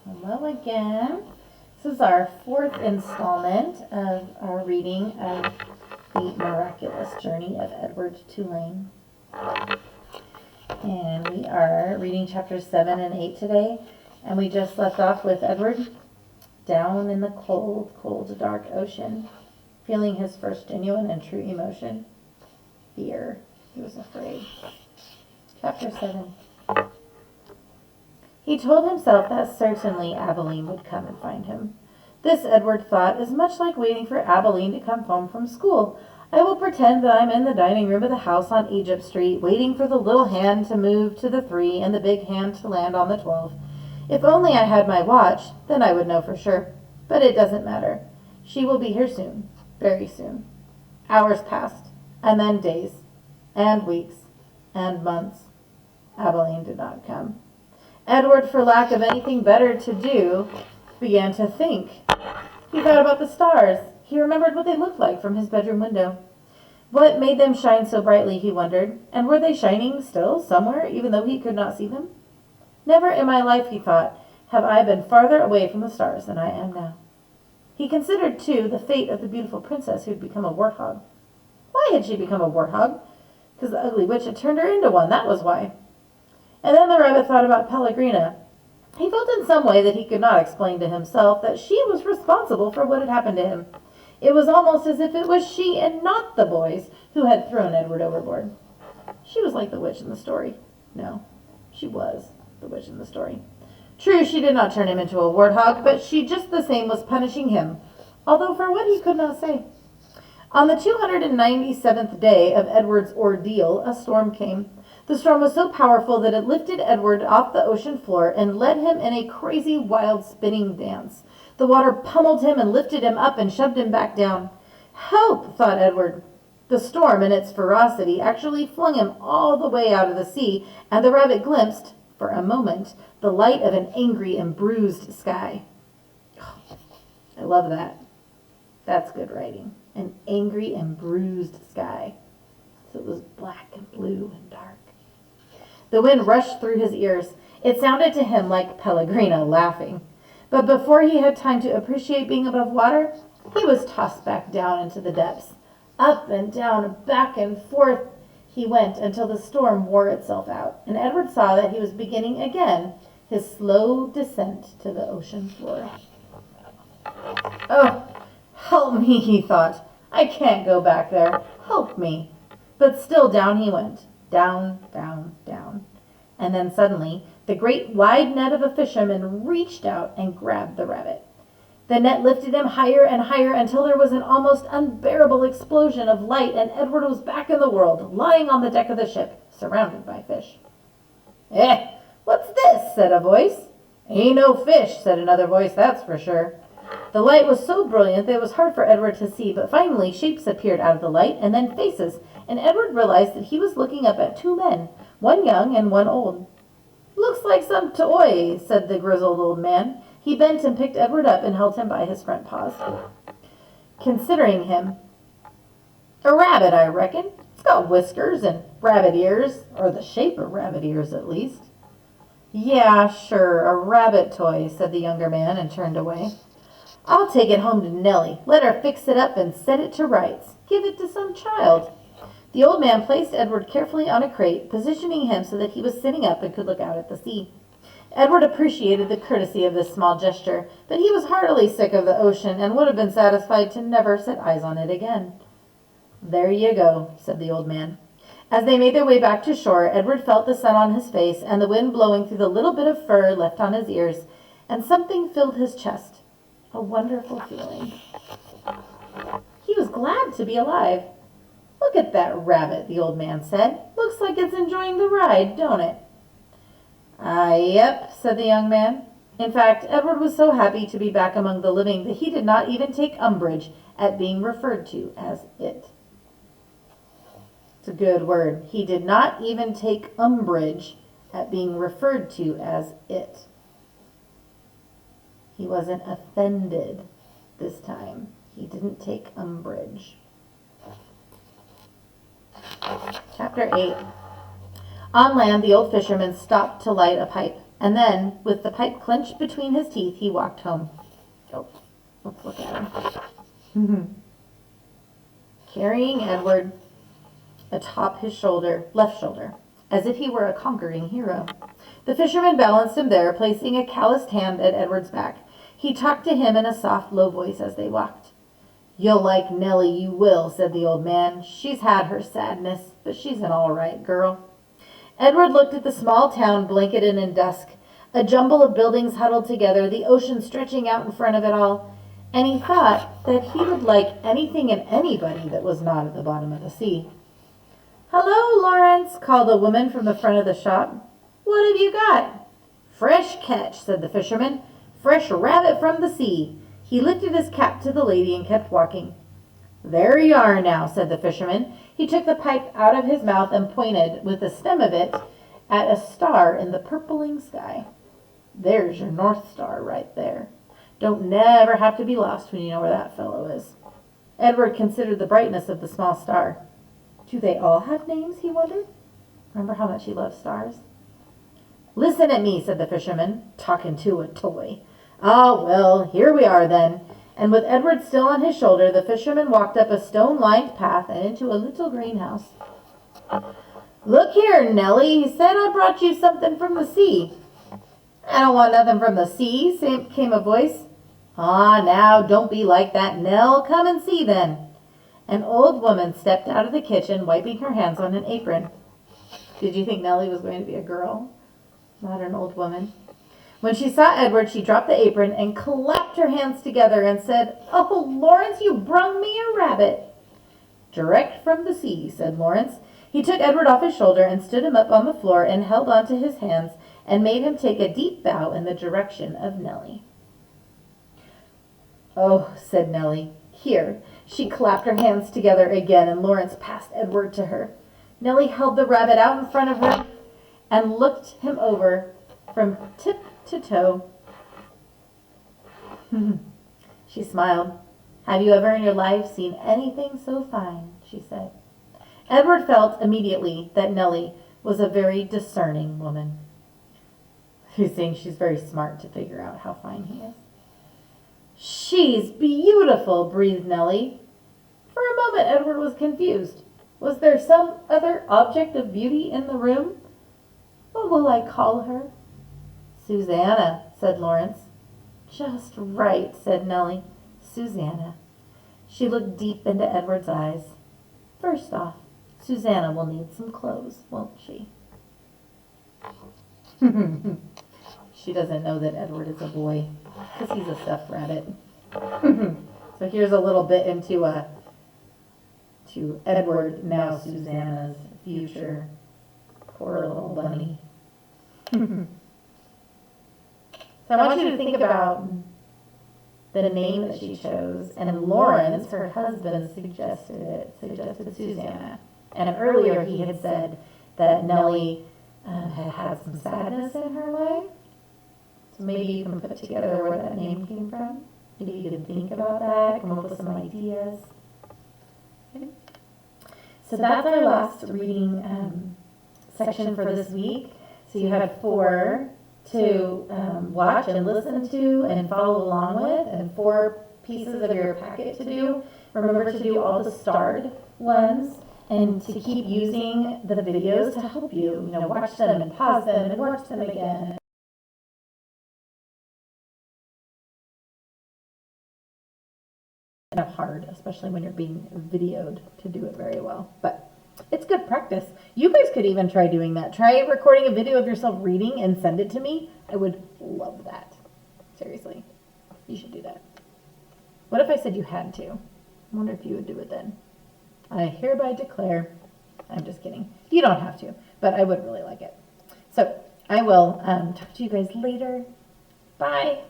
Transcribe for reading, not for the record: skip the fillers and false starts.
Hello again. This is our fourth installment of our reading of the miraculous journey of Edward Tulane. And we are reading chapters 7 and 8 today. And we just left off with Edward down in the cold, cold, dark ocean, feeling his first genuine and true emotion, fear. He was afraid. Chapter 7. He told himself that certainly Abilene would come and find him. This, Edward thought, is much like waiting for Abilene to come home from school. I will pretend that I'm in the dining room of the house on Egypt Street, waiting for the little hand to move to the 3 and the big hand to land on the 12. If only I had my watch, then I would know for sure. But it doesn't matter. She will be here soon, very soon. Hours passed, and then days, and weeks, and months. Abilene did not come. Edward, for lack of anything better to do, began to think. He thought about the stars. He remembered what they looked like from his bedroom window. What made them shine so brightly, he wondered, and were they shining still somewhere, even though he could not see them? Never in my life, he thought, have I been farther away from the stars than I am now. He considered, too, the fate of the beautiful princess who had become a warthog. Why had she become a warthog? Because the ugly witch had turned her into one, that was why. And then the rabbit thought about Pellegrina. He felt in some way that he could not explain to himself that she was responsible for what had happened to him. It was almost as if it was she and not the boys who had thrown Edward overboard. She was like the witch in the story. No, she was the witch in the story. True, she did not turn him into a warthog, but she just the same was punishing him, although for what he could not say. On the 297th day of Edward's ordeal, a storm came. The storm was so powerful that it lifted Edward off the ocean floor and led him in a crazy, wild, spinning dance. The water pummeled him and lifted him up and shoved him back down. Help, thought Edward. The storm, in its ferocity, actually flung him all the way out of the sea, and the rabbit glimpsed, for a moment, the light of an angry and bruised sky. Oh, I love that. That's good writing. An angry and bruised sky. So it was black and blue and dark. The wind rushed through his ears. It sounded to him like Pellegrina laughing. But before he had time to appreciate being above water, he was tossed back down into the depths. Up and down, back and forth he went until the storm wore itself out, and Edward saw that he was beginning again his slow descent to the ocean floor. Oh, help me, he thought. I can't go back there. Help me. But still down he went. Down, down, down. And then suddenly, the great wide net of a fisherman reached out and grabbed the rabbit. The net lifted him higher and higher until there was an almost unbearable explosion of light, and Edward was back in the world, lying on the deck of the ship, surrounded by fish. What's this? Said a voice. Ain't no fish, said another voice, that's for sure. The light was so brilliant that it was hard for Edward to see, but finally shapes appeared out of the light, and then faces, and Edward realized that he was looking up at 2 men, one young and one old. Looks like some toy, said the grizzled old man. He bent and picked Edward up and held him by his front paws. Considering him, a rabbit, I reckon. It's got whiskers and rabbit ears, or the shape of rabbit ears at least. Yeah, sure, a rabbit toy, said the younger man and turned away. I'll take it home to Nellie. Let her fix it up and set it to rights. Give it to some child. The old man placed Edward carefully on a crate, positioning him so that he was sitting up and could look out at the sea. Edward appreciated the courtesy of this small gesture, but he was heartily sick of the ocean and would have been satisfied to never set eyes on it again. There you go, said the old man. As they made their way back to shore, Edward felt the sun on his face and the wind blowing through the little bit of fur left on his ears, and something filled his chest. A wonderful feeling. He was glad to be alive. Look at that rabbit, the old man said. Looks like it's enjoying the ride, don't it? Yep, said the young man. In fact, Edward was so happy to be back among the living that he did not even take umbrage at being referred to as it. It's a good word. He did not even take umbrage at being referred to as it. He wasn't offended this time. He didn't take umbrage. Chapter 8. On land, the old fisherman stopped to light a pipe. And then, with the pipe clenched between his teeth, he walked home. Oh, let's look at him. Carrying Edward atop his shoulder, left shoulder, as if he were a conquering hero. The fisherman balanced him there, placing a calloused hand at Edward's back. He talked to him in a soft, low voice as they walked. "You'll like Nellie, you will," said the old man. "She's had her sadness, but she's an all right girl." Edward looked at the small town blanketed in dusk, a jumble of buildings huddled together, the ocean stretching out in front of it all, and he thought that he would like anything and anybody that was not at the bottom of the sea. "Hello, Lawrence," called a woman from the front of the shop. "What have you got?" "Fresh catch," said the fisherman. "Fresh rabbit from the sea." He lifted his cap to the lady and kept walking. "There you are now," said the fisherman. He took the pipe out of his mouth and pointed with the stem of it at a star in the purpling sky. "There's your North Star right there. Don't never have to be lost when you know where that fellow is." Edward considered the brightness of the small star. Do they all have names, he wondered? Remember how much he loved stars? "Listen at me," said the fisherman, talking to a toy. "Ah, well, here we are then." And with Edward still on his shoulder, the fisherman walked up a stone-lined path and into a little greenhouse. "Look here, Nellie," he said, "I brought you something from the sea." "I don't want nothing from the sea," came a voice. "Ah, now, don't be like that, Nell. Come and see then." An old woman stepped out of the kitchen, wiping her hands on an apron. Did you think Nellie was going to be a girl, not an old woman? When she saw Edward, she dropped the apron and clapped her hands together and said, "Oh, Lawrence, you brung me a rabbit." "Direct from the sea," said Lawrence. He took Edward off his shoulder and stood him up on the floor and held onto his hands and made him take a deep bow in the direction of Nellie. "Oh," said Nellie. "Here." She clapped her hands together again, and Lawrence passed Edward to her. Nellie held the rabbit out in front of her and looked him over from tip to toe. She smiled. "Have you ever in your life seen anything so fine?" she said. Edward felt immediately that Nellie was a very discerning woman. He's saying she's very smart to figure out how fine he is. "She's beautiful," breathed Nellie. For a moment, Edward was confused. Was there some other object of beauty in the room? "What will I call her?" "Susanna," said Lawrence. "Just right," said Nellie. "Susanna." She looked deep into Edward's eyes. "First off, Susanna will need some clothes, won't she?" She doesn't know that Edward is a boy, because he's a stuffed rabbit. So here's a little bit into to Edward, now Susanna's future. Poor little bunny. So I want you to think about the name that she chose, and Lawrence, her husband, suggested Susanna. And earlier he had said that Nellie had had some sadness in her life. So maybe you can put together where that name came from. Maybe you can think about that, come up with some ideas. Okay. So that's our last reading section for this week. So you had 4 to watch and listen to and follow along with, and 4 pieces of your packet to do. Remember to do all the starred ones and to keep using the videos to help you. You know, watch them and pause them and watch them again. Kind of hard, especially when you're being videoed, to do it very well. But it's good practice. You guys could even try doing that. Try recording a video of yourself reading and send it to me. I would love that. Seriously. You should do that. What if I said you had to? I wonder if you would do it then. I hereby declare. I'm just kidding. You don't have to, but I would really like it. So I will talk to you guys later. Bye.